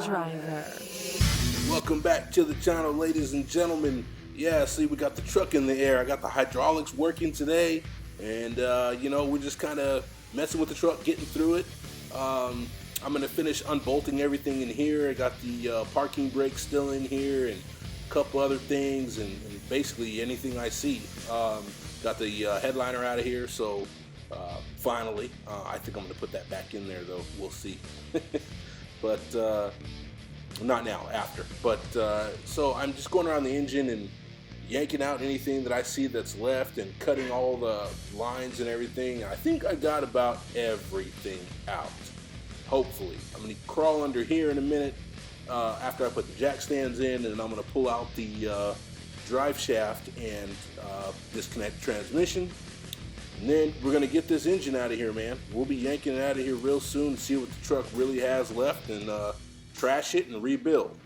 MoeTheDriver. Welcome back to the channel, ladies and gentlemen. Yeah, see, we got the truck in the air. I got the hydraulics working today, and you know, we're just kind of messing with the truck, getting through it. I'm gonna finish unbolting everything in here. I got the parking brake still in here, and a couple other things, and basically anything I see. Got the headliner out of here, so finally, I think I'm gonna put that back in there, though. We'll see. But not now, after. But so I'm just going around the engine and yanking out anything that I see that's left and cutting all the lines and everything. I think I got about everything out, hopefully. I'm gonna crawl under here in a minute after I put the jack stands in, and I'm gonna pull out the drive shaft and disconnect the transmission. And then we're gonna get this engine out of here, man. We'll be yanking it out of here real soon to see what the truck really has left, and trash it and rebuild.